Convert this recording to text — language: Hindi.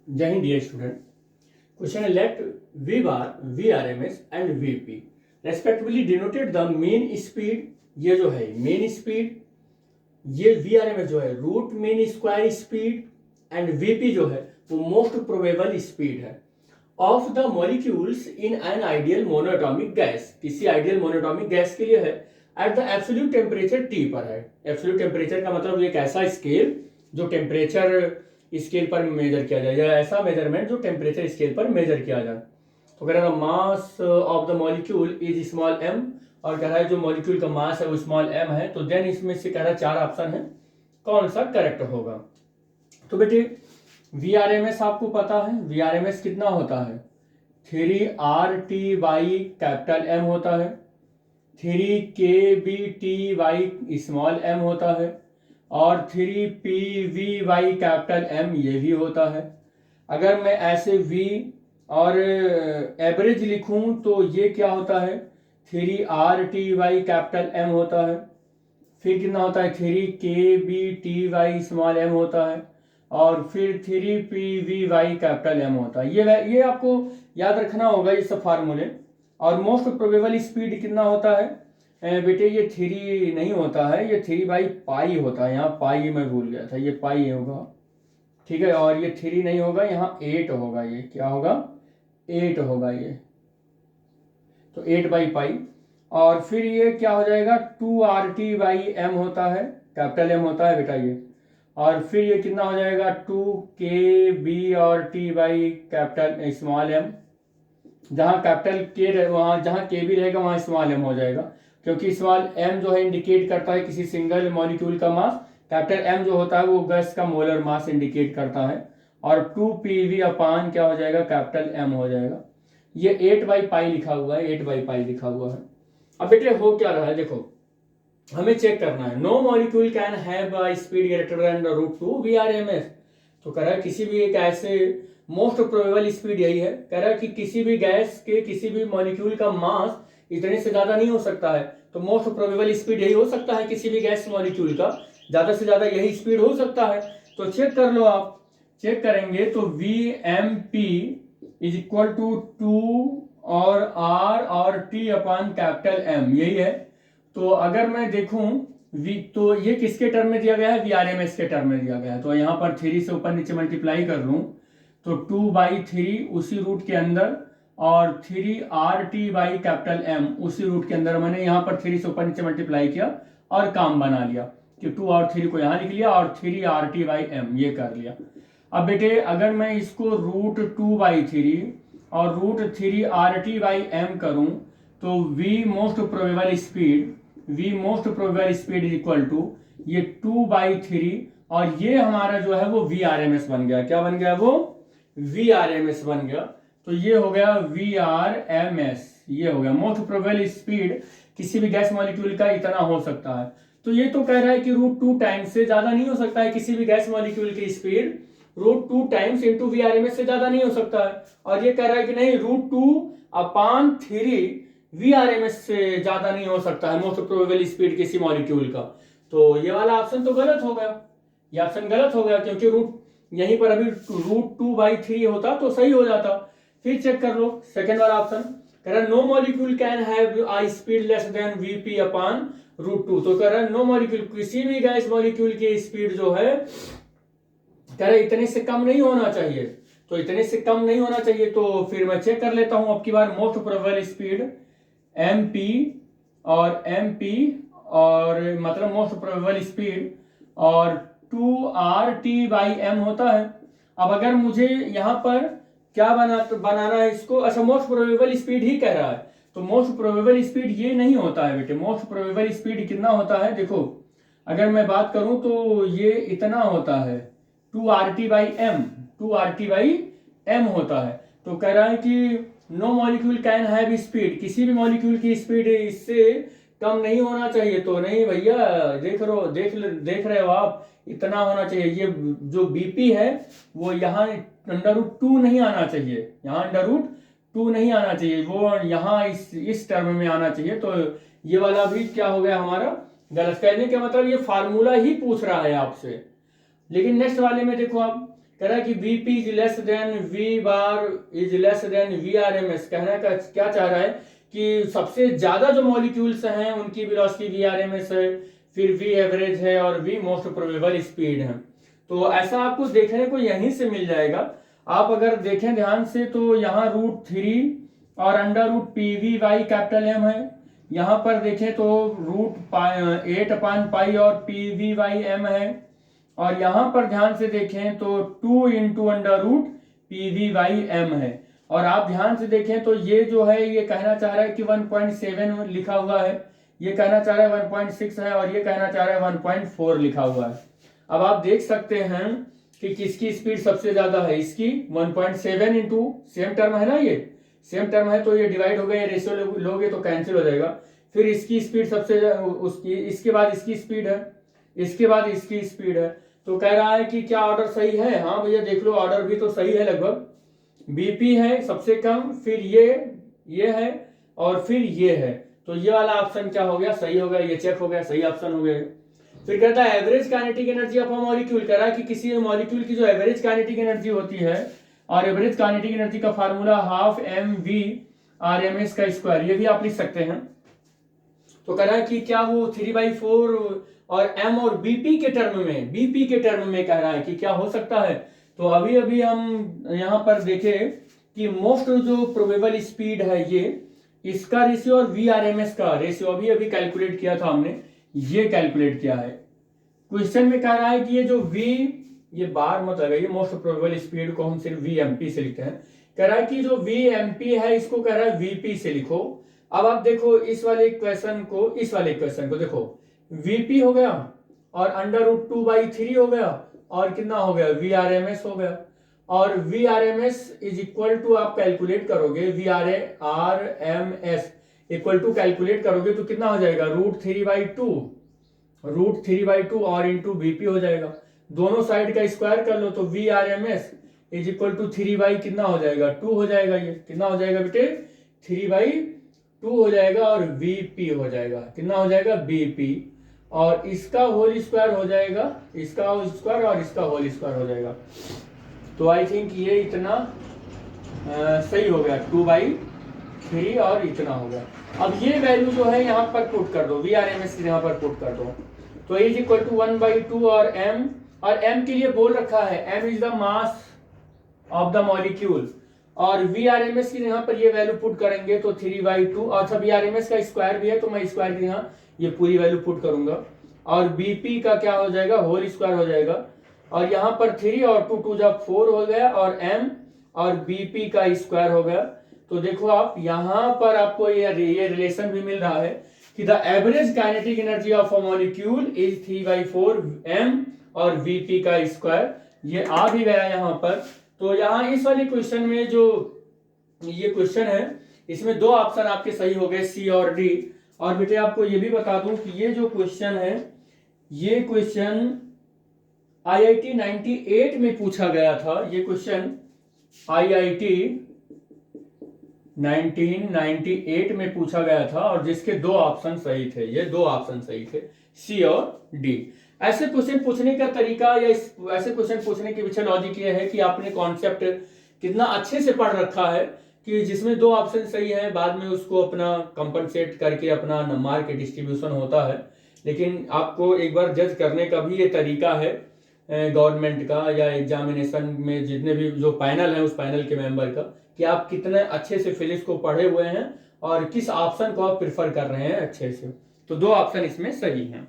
जय हिंद dear student. Question let V bar, VRMS and VP respectively denoted the mean speed. ये जो है मेन स्पीड, ये VRMS जो है root mean square speed and VP जो है वो मोस्ट प्रोबेबल स्पीड है of the molecules in an ideal monatomic gas. किसी आइडियल मोनोटॉमिक गैस के लिए है at the absolute temperature T पर है। एब्सोल्यूट टेम्परेचर का मतलब एक ऐसा स्केल जो टेम्परेचर स्केल पर मेजर किया जाए, या ऐसा मेजरमेंट जो टेम्परेचर स्केल पर मेजर किया जाए। तो कह रहा है mass of the molecule is small m, और कह रहा है जो मॉलिक्यूल का मास है वो स्मॉल m है। तो देन इसमें से कह रहा है 4 ऑप्शन है, कौन सा करेक्ट होगा। तो बेटे VRMS आपको पता है, VRMS कितना होता है 3RT/, कैपिटल M होता है, 3KBT/, स्मॉल m होता है, और 3PV/, कैपिटल M ये भी होता है। अगर मैं ऐसे V और एवरेज लिखूं तो ये क्या होता है 3RT/, कैपिटल M होता है, फिर कितना होता है 3KBT/, स्मॉल m होता है, और फिर 3PV/, कैपिटल M होता है। ये आपको याद रखना होगा ये सब फार्मूले। और मोस्ट प्रोबेबल स्पीड कितना होता है बेटे, ये 3 नहीं होता है, ये 3/π होता है। यहाँ पाई मैं भूल गया था, ये पाई होगा, ठीक है। और ये 3 नहीं होगा, यहाँ 8 होगा। ये क्या होगा 8 होगा ये, तो 8/π। और फिर ये क्या हो जाएगा 2RT/m होता है, कैपिटल M होता है बेटा ये। और फिर ये कितना हो जाएगा 2KB और T/, कैपिटल स्मॉल m। जहाँ कैपिटल K वहाँ जहाँ KB रहेगा वहाँ स्मॉल m हो जाएगा, क्योंकि स्मॉल m जो है इंडिकेट करता है किसी सिंगल मॉलिक्यूल का मास, कैपिटल M जो होता है वो गैस का मोलर मास इंडिकेट करता है। और 2PV अपान क्या हो जाएगा कैपिटल M हो जाएगा। ये 8/π लिखा हुआ है, 8/π लिखा हुआ है। अब बेटे हो क्या रहा है देखो, हमें चेक करना है no molecule can have a speed greater than √2 VRMS। तो कह रहा है किसी भी एक ऐसे मोस्ट प्रोबेबल स्पीड यही है, कह रहा है कि किसी भी गैस के किसी भी मॉलिक्यूल का मास इतने से ज्यादा नहीं हो सकता है। तो मोस्ट प्रोबेबल स्पीड यही हो सकता है, किसी भी गैस मॉलिक्यूल का ज्यादा से ज्यादा यही स्पीड हो सकता है। तो चेक कर लो आप, चेक करेंगे तो VMP इज इक्वल टू 2 और R और T अपान कैपिटल M, यही है। तो अगर मैं देखूं तो ये किसके टर्म में दिया गया है, VRMS के टर्म में दिया गया है। तो यहाँ पर 3 से ऊपर नीचे मल्टीप्लाई कर लूं तो 2/3 उसी रूट के अंदर, और 3RT/, कैपिटल M उसी रूट के अंदर। मैंने यहाँ पर 3 से ऊपर नीचे मल्टीप्लाई किया और काम बना लिया कि 2 और 3 को यहाँ लिख लिया और 3RT/m ये कर लिया। अब बेटे अगर मैं इसको √2/3 और √3RT/m करूं तो V most probable speed is equal to ये 2/3, और ये हमारा जो है वो VRMS बन गया। क्या बन गया वो VRMS बन गया। तो ये हो गया VRMS, ये हो गया मोस्ट प्रोबेबल स्पीड किसी भी गैस मॉलिक्यूल का इतना हो सकता है। तो ये तो कह रहा है कि √2 टाइम्स से ज्यादा नहीं हो सकता है, किसी भी गैस मॉलिक्यूल की स्पीड √2 टाइम्स इंटू VRMS से ज्यादा नहीं हो सकता है। और ये कह रहा है कि नहीं √2/3 VRMS से ज्यादा नहीं हो सकता है मोस्ट प्रोबेबल स्पीड किसी मॉलिक्यूल का। तो ये वाला ऑप्शन तो गलत हो गया, ये ऑप्शन गलत हो गया, क्योंकि यहीं पर अभी √2/3 होता तो सही हो जाता। फिर चेक कर लो सेकेंड वाला ऑप्शन, कह रहा है no molecule can have a speed less than VP upon √2। तो कह रहा है नो मॉलिक्यूल, किसी भी गैस मॉलिक्यूल की स्पीड जो है कह रहा है इतने से कम नहीं होना चाहिए। तो इतने से कम नहीं होना चाहिए, तो फिर मैं चेक कर लेता हूं अब की बार मोस्ट प्रोबेबल स्पीड MP और मतलब मोस्ट प्रोबेबल स्पीड और 2RT/m होता है। अब अगर मुझे यहाँ पर क्या बनाना है इसको, अच्छा मोस्ट प्रोबेबल स्पीड ही कह रहा है, तो मोस्ट प्रोबेबल स्पीड ये नहीं होता है बेटे। मोस्ट प्रोबेबल स्पीड कितना होता है देखो, अगर मैं बात करूं तो ये इतना होता है 2RT/m होता है। तो कह रहा है कि no molecule can have speed, किसी भी मॉलिक्यूल की स्पीड इससे कम नहीं होना चाहिए। तो नहीं भैया, देख रहे हो आप, इतना होना चाहिए। ये जो BP है वो यहाँ √2 नहीं आना चाहिए, यहाँ √2 नहीं आना चाहिए, वो यहाँ इस टर्म में आना चाहिए। तो ये वाला भी क्या हो गया हमारा गलत। कहने का मतलब ये फार्मूला ही पूछ रहा है आपसे। लेकिन नेक्स्ट वाले में देखो आप, कह रहा है कि Vp is less than V bar is less than VRMS। कहने का क्या चाह रहा है कि सबसे ज्यादा जो मॉलिक्यूल्स हैं उनकी वेलोसिटी VRMS है, फिर V एवरेज है और V मोस्ट प्रोबेबल स्पीड है। तो ऐसा आपको देखने को यहीं से मिल जाएगा। आप अगर देखें ध्यान से तो यहाँ √3 और √PV/y कैपिटल M है। यहाँ पर देखें तो √8/π और PV/m है। और यहाँ पर ध्यान से देखें तो 2 इंटू √PV/m है। और आप ध्यान से देखें तो ये जो है ये कहना चाह रहा है कि 1.7 लिखा हुआ है, ये कहना चाह रहा है 1.6 है और ये कहना चाह रहा है 1.4 लिखा हुआ है। अब आप देख सकते हैं कि किसकी स्पीड सबसे ज्यादा है, इसकी 1.7 इंटू सेम टर्म है ना, ये सेम टर्म है तो ये डिवाइड हो गया, ये रेशियो लोगे तो कैंसिल हो जाएगा। फिर इसकी स्पीड सबसे उसकी, इसके बाद इसकी स्पीड है, इसके बाद इसकी स्पीड है। तो कह रहा है कि क्या ऑर्डर सही है? हाँ भैया देख लो ऑर्डर भी तो सही है लगभग। बीपी है सबसे कम, फिर ये है और फिर ये है। तो ये वाला ऑप्शन क्या हो गया? सही हो गया, ये चेक हो गया, सही ऑप्शन हो गया। फिर कहता है average kinetic energy of a molecule. कह रहा है कि किसी मॉलिक्यूल की जो एवरेज काइनेटिक एनर्जी होती है, और एवरेज काइनेटिक एनर्जी का फार्मूला ½ mv/RMS², ये भी आप लिख सकते हैं। तो कह रहा है कि क्या वो 3/4 और m और bp के टर्म में कह रहा है कि क्या हो सकता है। तो अभी अभी हम यहाँ पर देखें कि मोस्ट जो प्रोबेबल स्पीड है ये, इसका रेशियो और VRMS का रेशियो अभी अभी कैलकुलेट किया था हमने, ये कैलकुलेट किया है। क्वेश्चन में कह रहा है कि ये जो V, ये बार मत लगाइए, मोस्ट प्रोबेबल स्पीड को हम सिर्फ VMP से लिखते हैं। कह रहा है कि जो VMP है इसको कह रहा है VP से लिखो। अब आप देखो इस वाले क्वेश्चन को देखो, VP हो गया और √2/3 हो गया और कितना हो गया? VRMS हो गया। और VRMS इज इक्वल टू आप कैलकुलेट करोगे, VRMS इक्वल टू कैलकुलेट करोगे तो कितना हो जाएगा? √3/2 और इंटू BP हो जाएगा। दोनों साइड का स्क्वायर कर लो तो VRMS इज इक्वल टू 3/, कितना हो जाएगा? 2 हो जाएगा। ये कितना हो जाएगा बेटे? 3/2 हो जाएगा और VP हो जाएगा, कितना हो जाएगा? BP। और इसका होल स्क्वायर हो जाएगा, इसका होल स्क्वायर और इसका होल स्क्वायर हो जाएगा। तो आई थिंक ये इतना सही हो गया, 2/3 और इतना हो गया। अब ये वैल्यू जो है यहाँ पर पुट कर दो, VRMS यहाँ पर पुट कर दो। तो इज इक्वल टू 1/2 और m के लिए बोल रखा है, m is the mass of the molecule. और VRMS की यहाँ पर ये वैल्यू पुट करेंगे तो 3/2, और सब VRMS का स्क्वायर भी है तो मैं स्क्वायर की यहाँ ये पूरी वैल्यू पुट करूंगा। और BP का क्या हो जाएगा? होल स्क्वायर हो जाएगा। और यहाँ पर 3 और 2 जब 4 हो गया और m और BP का स्क्वायर हो गया। तो देखो आप यहाँ पर आपको ये रिलेशन भी मिल रहा है कि the average kinetic energy of a molecule is 3/4 m और BP का स्क्वायर, ये आ भी गया यहाँ पर। तो यहाँ इस वाले क्वेश्चन में जो ये क्वेश्चन है इसमें दो ऑप्शन आपके सही हो गए, C और D। और बेटे आपको ये भी बता दूं कि ये जो क्वेश्चन है, ये क्वेश्चन IIT 98 में पूछा गया था। ये क्वेश्चन IIT 1998 में पूछा गया था और जिसके दो ऑप्शन सही थे, ये दो ऑप्शन सही थे, C और D। ऐसे क्वेश्चन पूछने का तरीका या ऐसे क्वेश्चन पूछने के पीछे लॉजिक ये है कि आपने कॉन्सेप्ट कितना अच्छे से पढ़ रखा है कि जिसमें दो ऑप्शन सही है बाद में उसको अपना कंपनसेट करके अपना मार्क डिस्ट्रीब्यूशन होता है। लेकिन आपको एक बार जज करने का भी ये तरीका है गवर्नमेंट का या एग्जामिनेशन में जितने भी जो पैनल है उस पैनल के मेंबर का, कि आप कितने अच्छे से फिजिक्स को पढ़े हुए हैं और किस ऑप्शन को आप प्रिफर कर रहे हैं अच्छे से। तो दो ऑप्शन इसमें सही हैं।